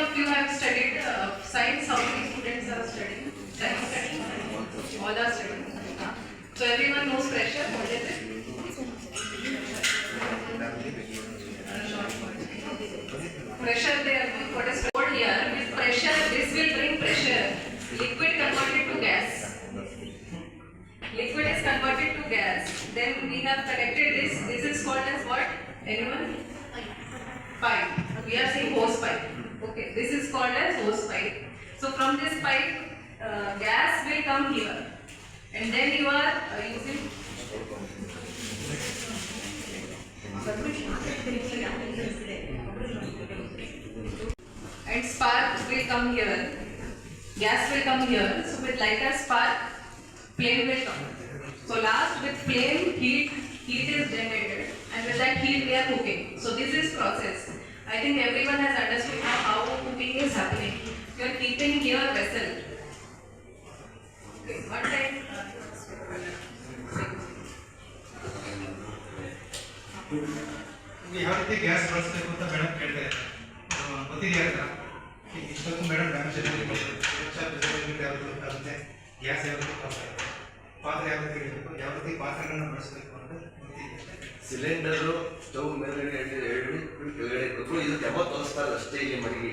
of you have studied science? How many students are studying? Science? All are studying. So everyone knows pressure. What is it? Pressure. They are doing what is stored here. With pressure, this will bring pressure. Liquid converted to gas. Liquid is converted to gas. Then we have connected this. This is called as what? Anyone? Pipe. We are saying hose pipe. Okay. This is called as hose pipe. So from this pipe, gas will come here, and then you are using. And spark will come here. Gas will come here. So with lighter spark, flame will come. So last with flame, heat is generated, and with that heat we are cooking. So this is process. I think everyone has understood how cooking is happening. You are keeping here vessel. Okay, one time. ಯಾವ ರೀತಿ gas ಬಳಸಬೇಕು ಅಂತ madam ಕೇಳ್ತಾ ಇದ್ದಾರೆ. ಗೊತ್ತಿದೆಯಾ ಇಷ್ಟೊತ್ತು madam damage ಯಾವುದು ಆಗುತ್ತೆ, ಗ್ಯಾಸ್ ಯಾವ ರೀತಿ ಪಾತ್ರೆ ಯಾವ ರೀತಿ ಇರಬೇಕು, ಯಾವ ರೀತಿ ಪಾತ್ರೆಗಳನ್ನ ಬಳಸಬೇಕು ಅನ್ನೋದು ಗೊತ್ತಿದೆ. ಸಿಲಿಂಡರು ಸ್ಟವ್ ಮೇಲ್ಗಡೆ ಕೆಳಗಡೆ ಇರಬೇಕು. ಇದು ಡೆಮೋ ತೋರಿಸ್ತಾರೆ ಅಷ್ಟೇ ಇಲ್ಲಿ ಮನೆಗೆ.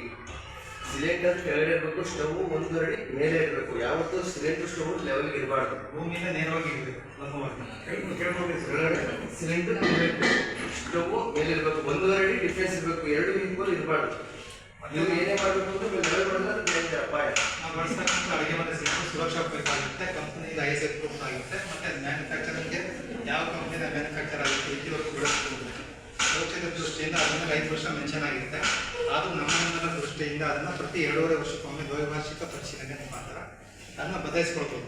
ಸಿಲಿಂಡರ್ ಕೆಳಗಡೆ ಇರಬೇಕು, ಸ್ಟವ್ ಒಂದು ಅಡಿ ಮೇಲೆ ಇರಬೇಕು. ಯಾವತ್ತೂ ಸಿಲಿಂಡರ್ ಸ್ಟವ್ ಲೆವೆಲ್ಗೆ ಇರಬಾರ್ದು, ಭೂಮಿಯಿಂದ ನೇರವಾಗಿ ಇರಬೇಕು. ಕೇಳ್ಕೊಂಡು ಸಿಲಿಂಡರ್ ಇರಬೇಕು, ಸ್ಟವ್ ಮೇಲೆ ಇರಬೇಕು, 1.5 ಅಡಿ ಡಿಫ್ರೆನ್ಸ್ ಇರಬೇಕು. ಎರಡು ಈಕ್ವಲ್ ಇರಬಾರ್ದು. ನೀವು ಏನೇ ಮಾಡಬೇಕು ಅಂದ್ರೆ ಲೆವೆಲ್ ಮಾಡಿದ್ರೆ ಅಪಾಯ. ನಾವು ಬಳಸ್ತಕ್ಕಂಥ ಅಡುಗೆ ಮನೆ ಸಿಲಿಂಡರ್ ಸುರಕ್ಷಾ ಬೇಕಾಗುತ್ತೆ, ಕಂಪನಿಗೆ ISO ಪ್ರೂಫ್ ಆಗುತ್ತೆ, ಮತ್ತೆ ಮ್ಯಾನುಫ್ಯಾಕ್ಚರಿಂಗ್ಗೆ ಯಾವ ಕಂಪನಿಯಿಂದ ಮ್ಯಾನುಫ್ಯಾಕ್ಚರ್ ಆಗುತ್ತೆ ಇಲ್ಲಿವರೆಗೂ ಬಿಡಿಸ್ಬೋದು. ಸುರಕ್ಷತೆ ದೃಷ್ಟಿಯಿಂದ ಅದನ್ನು 5 ವರ್ಷ ಮೆನ್ಷನ್ ಆಗಿರುತ್ತೆ. ಅದು ನಮ್ಮ ದೃಷ್ಟಿಯಿಂದ ಅದನ್ನು ಪ್ರತಿ 2.5 ವರ್ಷಕ್ಕೊಮ್ಮೆ ದ್ವೈವಾರ್ಷಿಕ ಪರಿಶೀಲನೆ ಮುಖಾಂತರ ಅದನ್ನು ಬದಲಾಯಿಸ್ಕೊಳ್ಬೋದು.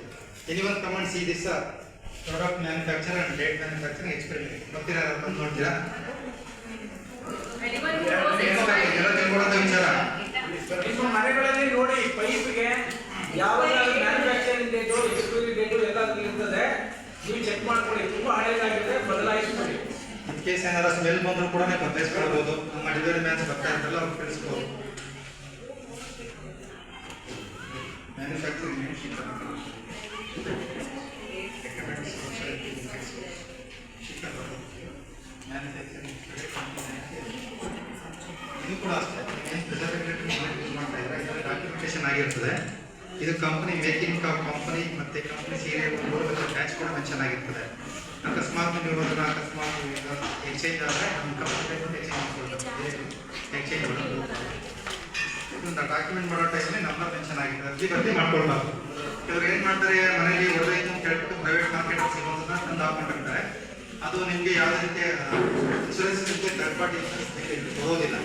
Anyone command see this product manufacture and date manufacturing experiment. ಬರ್ತೀರಾ ಬಂದು ನೋಡ್ತೀರಾ? ಎಲ್ಲ ತಿಳ್ಕೊಡೋಂಥ ವಿಚಾರ. ನಿಮ್ಮ ಮನೆಗಳಲ್ಲಿ ನೋಡಿ ಪೈಪ್ಗೆ ಯಾವ ಮ್ಯಾನುಫ್ಯಾಕ್ಚರಿಂಗ್ ಡೇಟು, ಎಕ್ಸ್ಪೈರಿ ಡೇಟು ಎಲ್ಲ ಇರ್ತದೆ. ನೀವು ಚೆಕ್ ಮಾಡ್ಕೊಳ್ಳಿ. ತುಂಬ ಹಳೇದಾಗಿದೆ, ಬದಲಾಯಿಸ್ಕೊಳ್ಳಿ. ಇನ್ ಕೇಸ್ ಏನಾದ್ರು ಸ್ಮೆಲ್ ಬಂದರೂ ಕೂಡ ಬದಲಾಯಿಸ್ಕೊಳ್ಬೋದು. ನಮ್ಮ ಡೆಲಿವರಿ ಮ್ಯಾನ್ಸ್ ಬರ್ತಾ ಇರ್ತಾರಲ್ಲ ಅವ್ರು ತಿಳಿಸ್ಬೋದು. ಮ್ಯಾನುಫ್ಯಾಕ್ಚರಿಂಗ್ ಇದು ಕೂಡ ಅಷ್ಟೇ. ಏನು ಪ್ರಿಸರ್ವೇಟಿವ್ ಯೂಸ್ ಮಾಡ್ತಾ ಇದ್ದಾರೆ, ಇದರ ಡಾಕ್ಯುಮೆಂಟೇಶನ್ ಆಗಿರ್ತದೆ. ಇದು ಕಂಪನಿ ಮೇಕಿಂಗ್ ಕಂಪನಿ ಮತ್ತು ಕಂಪನಿ ಸೀರಿಯಲ್ ಬ್ಯಾಚ್ ಕೂಡ ಮೆನ್ಷನ್ ಆಗಿರ್ತದೆ. ಅಕಸ್ಮಾತ್ ನೀವು ಎಕ್ಸ್ಚೇಂಜ್ ಆದರೆ ನಮ್ಮ ಕಂಪನಿ ಎಕ್ಸ್ಚೇಂಜ್ ಮಾಡೋದು. ಇದನ್ನ ಡಾಕ್ಯುಮೆಂಟ್ ಮಾಡೋ ಟೈಮಲ್ಲಿ ನಂಬರ್ ಮೆನ್ಷನ್ ಆಗಿರ್ತದೆ. ಅರ್ಜಿ ಬರ್ತಿ ಮಾಡ್ಕೊಳ್ಬಾರ್ದು. ಇವ್ರು ಏನು ಮಾಡ್ತಾರೆ, ಮನೇಲಿ ಹೊಡೆದೈತೆ ಅಂತ ಹೇಳ್ಬಿಟ್ಟು ಪ್ರೈವೇಟ್ ಮಾರ್ಕೆಟಲ್ಲಿ ಸಿಗೋದನ್ನ ತಂದು ಹಾಕೊಂಡಿರ್ತಾರೆ. ಅದು ನಿಮಗೆ ಯಾವುದೇ ರೀತಿಯ ಇನ್ಶೂರೆನ್ಸ್ ಥರ್ಡ್ ಪಾರ್ಟಿ ಇನ್ಶೂರೆನ್ಸ್ ಕೊಡೋದಿಲ್ಲ.